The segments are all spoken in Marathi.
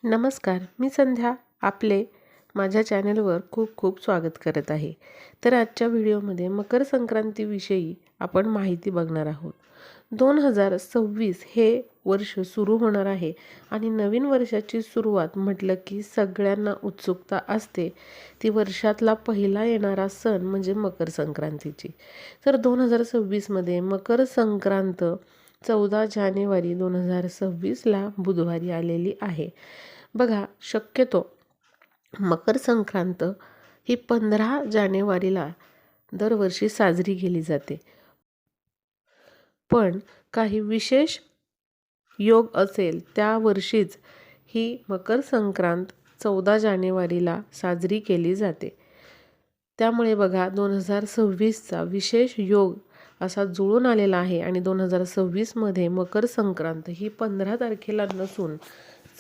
नमस्कार, मी संध्या आपले माझ्या चॅनलवर खूप खूप स्वागत करत आहे. तर आजच्या व्हिडिओमध्ये मकर संक्रांतीविषयी आपण माहिती बघणार आहोत. 2026 हे वर्ष सुरू होणार आहे आणि नवीन वर्षाची सुरुवात म्हटलं की सगळ्यांना उत्सुकता असते. ती वर्षातला पहिला येणारा सण म्हणजे मकर संक्रांतीची. तर 2026मध्ये मकर संक्रांत 14 जानेवारी 2026ला बुधवारी आलेली आहे. बघा, शक्यतो मकर संक्रांत ही 15 जानेवारीला दरवर्षी साजरी केली जाते. पण काही विशेष योग असेल त्या वर्षीच ही मकर संक्रांत 14 जानेवारीला साजरी केली जाते. त्यामुळे बघा 2026चा विशेष योग असा जुळून आलेला आहे आणि 2026मध्ये मकर संक्रांत ही 15 तारखेला नसून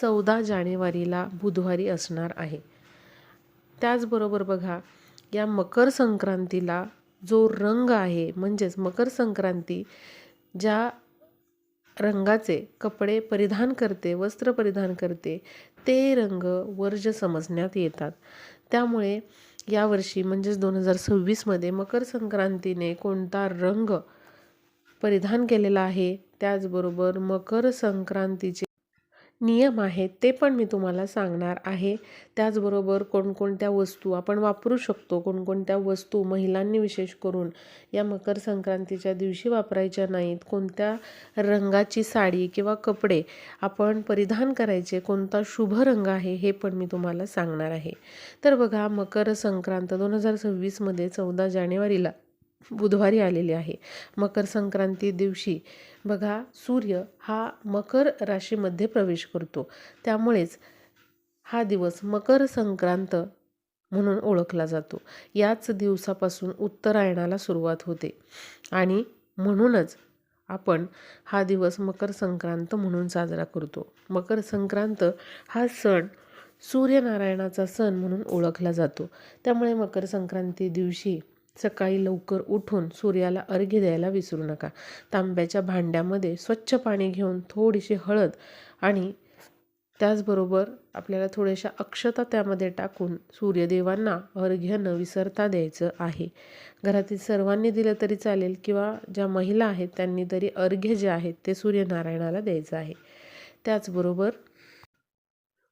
14 जानेवारीला बुधवारी असणार आहे. त्याचबरोबर बघा, या मकर संक्रांतीला जो रंग आहे म्हणजेच मकर संक्रांती ज्या रंगाचे कपडे परिधान करते, वस्त्र परिधान करते, ते रंग वर्ज समजण्यात येतात. त्यामुळे यावर्षी म्हणजेच 2026मध्ये मकर संक्रांतीने कोणता रंग परिधान केलेला आहे, त्याचबरोबर मकर संक्रांतीचे नियम आहेत ते पण मी तुम्हाला सांगणार आहे. त्याचबरोबर कोणकोणत्या वस्तू आपण वापरू शकतो, कोणकोणत्या वस्तू महिलांनी विशेष करून या मकर संक्रांतीच्या दिवशी वापरायच्या नाहीत, कोणत्या रंगाची साडी किंवा कपडे आपण परिधान करायचे, कोणता शुभ रंग आहे हे पण मी तुम्हाला सांगणार आहे. तर बघा, मकर संक्रांत 2026मध्ये 14 जानेवारीला बुधवारी आलेली आहे. मकर संक्रांती दिवशी बघा, सूर्य हा मकर राशीमध्ये प्रवेश करतो. त्यामुळेच हा दिवस मकर संक्रांत म्हणून ओळखला जातो. याच दिवसापासून उत्तरायणाला सुरुवात होते आणि म्हणूनच आपण हा दिवस मकर संक्रांत म्हणून साजरा करतो. मकर संक्रांत हा सण सूर्यनारायणाचा सण म्हणून ओळखला जातो. त्यामुळे मकर संक्रांती दिवशी सकाळी लवकर उठून सूर्याला अर्घ्य द्यायला विसरू नका. तांब्याच्या भांड्यामध्ये स्वच्छ पाणी घेऊन थोडीशी हळद आणि त्याचबरोबर आपल्याला थोड्याशा अक्षता त्यामध्ये टाकून सूर्यदेवांना अर्घ्य न विसरता द्यायचं आहे. घरातील सर्वांनी दिलं तरी चालेल किंवा ज्या महिला आहेत त्यांनी तरी अर्घ्य जे आहेत ते सूर्यनारायणाला द्यायचं आहे. त्याचबरोबर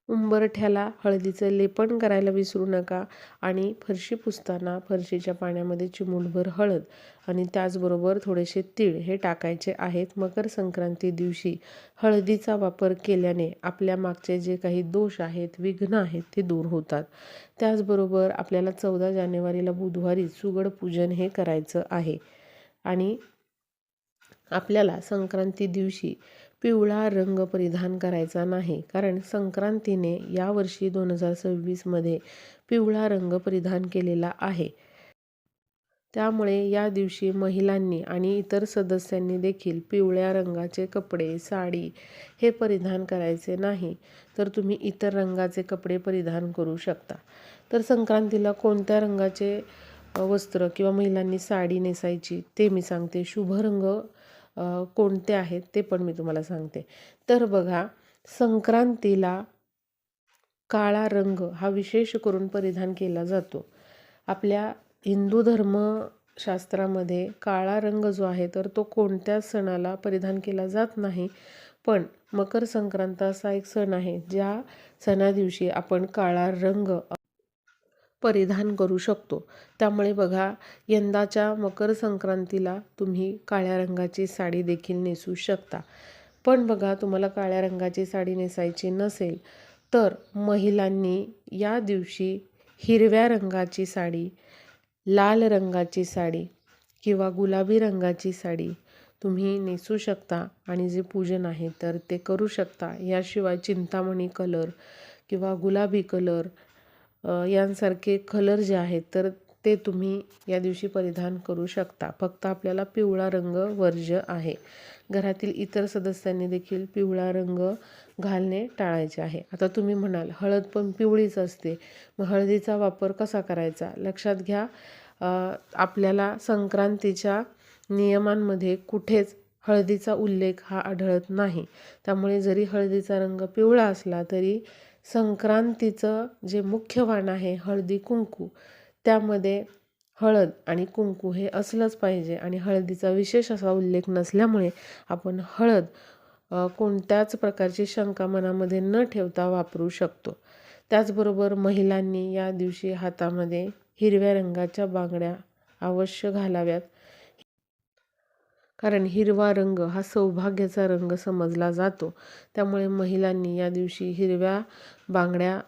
उंबरठ्याला हळदीचं लेपन करायला विसरू नका आणि फरशी पुसताना फरशीच्या पाण्यामध्ये चिमूटभर हळद आणि त्याचबरोबर थोडेसे तीळ हे टाकायचे आहेत. मकर संक्रांती दिवशी हळदीचा वापर केल्याने आपल्या मागचे जे काही दोष आहेत, विघ्न आहेत ते दूर होतात. त्याचबरोबर आपल्याला 14 जानेवारीला बुधवारी सुगड पूजन हे करायचं आहे आणि आपल्याला संक्रांती दिवशी पिवळा रंग परिधान करायचा नाही, कारण संक्रांतीने यावर्षी 2026मध्ये पिवळा रंग परिधान केलेला आहे. त्यामुळे या दिवशी महिलांनी आणि इतर सदस्यांनी देखील पिवळ्या रंगाचे कपडे, साडी हे परिधान करायचे नाही. तर तुम्ही इतर रंगाचे कपडे परिधान करू शकता. तर संक्रांतीला कोणत्या रंगाचे वस्त्र किंवा महिलांनी साडी नेसायची ते मी सांगते. शुभ रंग कोणते आहेत ते पण मी तुम्हाला सांगते. तर बघा, संक्रांतीला काळा रंग हा विशेष करून परिधान केला जातो. आपल्या हिंदू धर्मशास्त्रामध्ये काळा रंग जो आहे तर तो कोणत्याच सणाला परिधान केला जात नाही. पण मकर संक्रांत असा एक सण आहे ज्या सणादिवशी आपण काळा रंग परिधान करू शकतो. त्यामुळे बघा, यंदाच्या मकर संक्रांतीला तुम्ही काळ्या रंगाची साडी देखील नेसू शकता. पण बघा, तुम्हाला काळ्या रंगाची साडी नेसायची नसेल तर महिलांनी या दिवशी हिरव्या रंगाची साडी, लाल रंगाची साडी किंवा गुलाबी रंगाची साडी तुम्ही नेसू शकता आणि जे पूजन आहे तर ते करू शकता. याशिवाय चिंतामणी कलर किंवा गुलाबी कलर यांसारखे कलर जे आहेत तर ते तुम्ही या दिवशी परिधान करू शकता. फक्त आपल्याला पिवळा रंग वर्ज्य आहे. घरातील इतर सदस्यांनी देखील पिवळा रंग घालणे टाळायचे आहे. आता तुम्ही म्हणाल, हळद पण पिवळीच असते, मग हळदीचा वापर कसा करायचा? लक्षात घ्या, आपल्याला संक्रांतीच्या नियमांमध्ये कुठेच हळदीचा उल्लेख हा आढळत नाही. त्यामुळे जरी हळदीचा रंग पिवळा असला तरी संक्रांतीचं जे मुख्य वाण आहे हळदी कुंकू, त्यामध्ये हळद आणि कुंकू हे असलंच पाहिजे आणि हळदीचा विशेष असा उल्लेख नसल्यामुळे आपण हळद कोणत्याच प्रकारची शंका मनामध्ये न ठेवता वापरू शकतो. त्याचबरोबर महिलांनी या दिवशी हातामध्ये हिरव्या रंगाच्या बांगड्या अवश्य घालाव्यात. कारण हिरवा रंग हा सौभाग्याचा रंग समजला जातो. त्यामुळे महिलांनी या दिवशी हिरव्या बांगड्या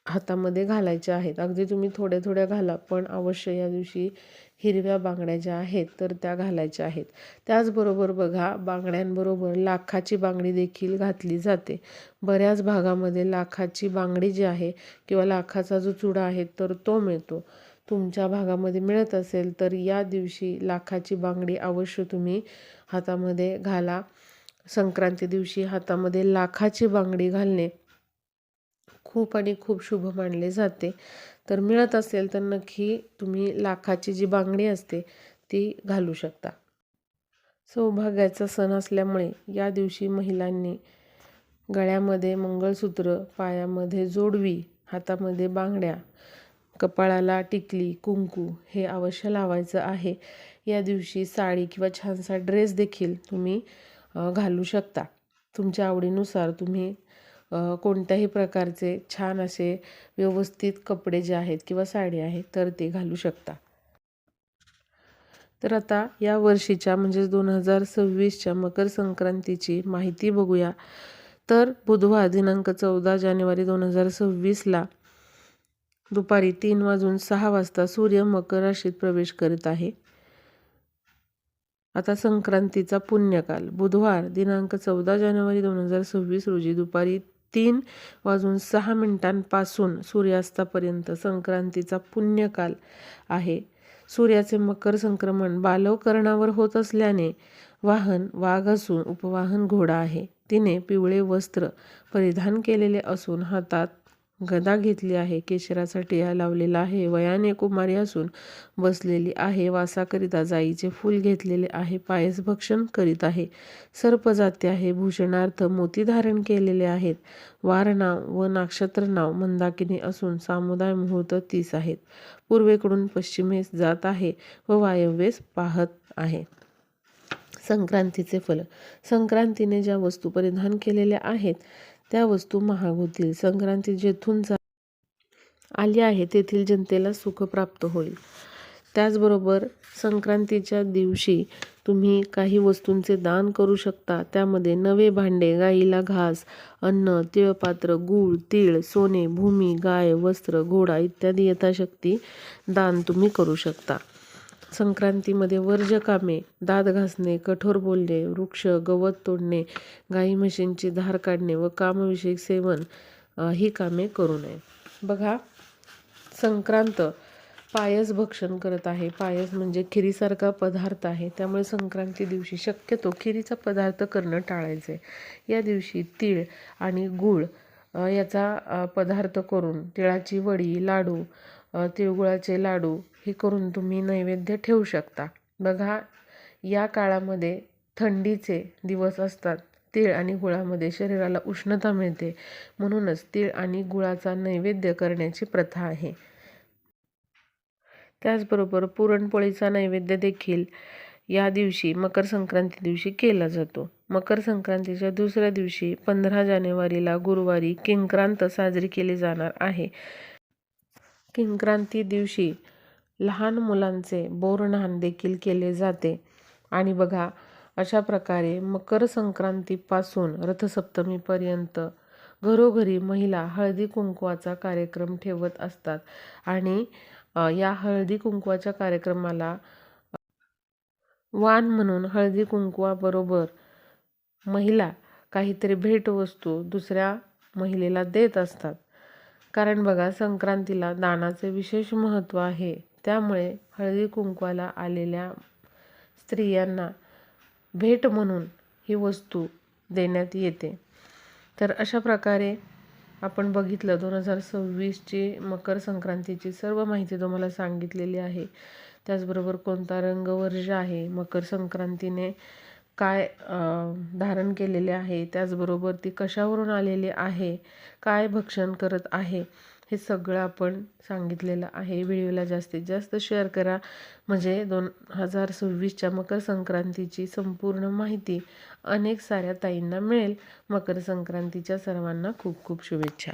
हातामध्ये घालायच्या आहेत. अगदी तुम्ही थोड्या थोड्या घाला, पण अवश्य या दिवशी हिरव्या बांगड्या ज्या आहेत तर त्या घालायच्या आहेत. त्याचबरोबर बघा, बांगड्यांबरोबर लाखाची बांगडी देखील घातली जाते. बऱ्याच भागामध्ये लाखाची बांगडी जी आहे किंवा लाखाचा जो चुडा आहे तर तो मिळतो. तुमच्या भागामध्ये मिळत असेल तर या दिवशी लाखाची बांगडी अवश्य तुम्ही हातामध्ये घाला. संक्रांती दिवशी हातामध्ये लाखाची बांगडी घालणे खूप आणि खूप शुभ मानले जाते. तर मिळत असेल तर नक्की तुम्ही लाखाची जी बांगडी असते ती घालू शकता. सौभाग्याचा सण असल्यामुळे या दिवशी महिलांनी गळ्यामध्ये मंगळसूत्र, पायामध्ये जोडवी, हातामध्ये बांगड्या, कपाळाला टिकली, कुंकू हे अवश्य लावायचं आहे. या दिवशी साडी किंवा छानसा ड्रेस देखील तुम्ही घालू शकता. तुमच्या आवडीनुसार तुम्ही कोणत्याही प्रकारचे छान असे व्यवस्थित कपडे जे आहेत किंवा साडी आहे तर ते घालू शकता. तर आता या वर्षीच्या म्हणजेच 2026च्या मकर संक्रांतीची माहिती बघूया. तर बुधवार दिनांक 14 जानेवारी 2026ला दुपारी 3:06 सूर्य मकर राशीत प्रवेश करीत आहे. आता संक्रांतीचा पुण्यकाल बुधवार दिनांक 14 जानेवारी 2026 रोजी दुपारी 3:06 सूर्यास्तापर्यंत संक्रांतीचा पुण्यकाल आहे. सूर्याचे मकर संक्रमण बालवकरणावर होत असल्याने वाहन वाघ असून उपवाहन घोडा आहे. तिने पिवळे वस्त्र परिधान केलेले असून हातात गदा घेतली आहे. केशराचा टिळा लावलेला आहे. वयाने कुमारी असून बसलेली आहे. वासाकरिता जाईचे फूल घेतलेले आहे. पायस भक्षण करीत आहे. सर्प जाती आहे. भूषणार्थ मोती धारण केलेले आहेत. वार नाव व नक्षत्र नाव मंदाकिनी असून सामुदाय मुहूर्त 30 आहेत. पूर्वेकडून पश्चिमेस जात आहे व वायव्येस पाहत आहे. संक्रांतीचे फल. संक्रांतीने ज्या वस्तू परिधान केलेल्या आहेत त्या वस्तू महाग होतील. संक्रांती जेथून आली आहे तेथील जनतेला सुख प्राप्त होईल. त्याचबरोबर संक्रांतीच्या दिवशी तुम्ही काही वस्तूंचे दान करू शकता. त्यामध्ये नवे भांडे, गाईला घास, अन्न, तिळपात्र, गूळ, तीळ, सोने, भूमी, गाय, वस्त्र, घोडा इत्यादी यथाशक्ती दान तुम्ही करू शकता. संक्रांतीमध्ये वर्ज्य कामे, दात घासणे, कठोर बोलणे, वृक्ष गवत तोडणे, गाई म्हशींची धार काढणे व कामविषयक सेवन ही कामे करू नये. बघा, संक्रांत पायस भक्षण करत आहे. पायस म्हणजे खिरीसारखा पदार्थ आहे. त्यामुळे संक्रांती दिवशी शक्यतो खिरीचा करणं टाळायचे. या दिवशी तीळ आणि गूळ याचा पदार्थ करून तिळाची वडी, लाडू, तिळगुळाचे लाडू हे करून तुम्ही नैवेद्य ठेवू शकता. बघा, या काळामध्ये थंडीचे दिवस असतात. तीळ आणि गुळामध्ये शरीराला उष्णता मिळते, म्हणूनच तीळ आणि गुळाचा नैवेद्य करण्याची प्रथा आहे. त्याचबरोबर पुरणपोळीचा नैवेद्य देखील या दिवशी मकर संक्रांती दिवशी केला जातो. मकर संक्रांतीच्या दुसऱ्या दिवशी 15 जानेवारीला गुरुवारी किंक्रांत साजरी केली जाणार आहे. किंक्रांती दिवशी लहान मुलांचे बोरन्हाण देखील केले जाते. आणि बघा, अशा प्रकारे मकर संक्रांतीपासून रथसप्तमीपर्यंत घरोघरी महिला हळदी कुंकवाचा कार्यक्रम ठेवत असतात. आणि या हळदी कुंकवाच्या कार्यक्रमाला वाण म्हणून हळदी कुंकवाबरोबर महिला काहीतरी भेटवस्तू दुसऱ्या महिलेला देत असतात. कारण बघा, संक्रांतीला दानाचे विशेष महत्त्व आहे. त्यामुळे हळदी कुंकवाला आलेल्या स्त्रियांना भेट म्हणून ही वस्तू देण्यात येते. तर अशा प्रकारे आपण बघितलं 2026ची मकर संक्रांतीची सर्व माहिती तुम्हाला सांगितलेली आहे. त्याचबरोबर कोणता रंग वर्ज्य आहे, मकर संक्रांतीने काय धारण केलेले आहे, त्याचबरोबर ती कशावरून आलेली आहे, काय भक्षण करत आहे, हे सगळं आपण सांगितलेलं आहे. व्हिडिओला जास्तीत जास्त शेअर करा, म्हणजे 2026च्या मकर संक्रांतीची संपूर्ण माहिती अनेक साऱ्या ताईंना मिळेल. मकर संक्रांतीच्या सर्वांना खूप खूप शुभेच्छा.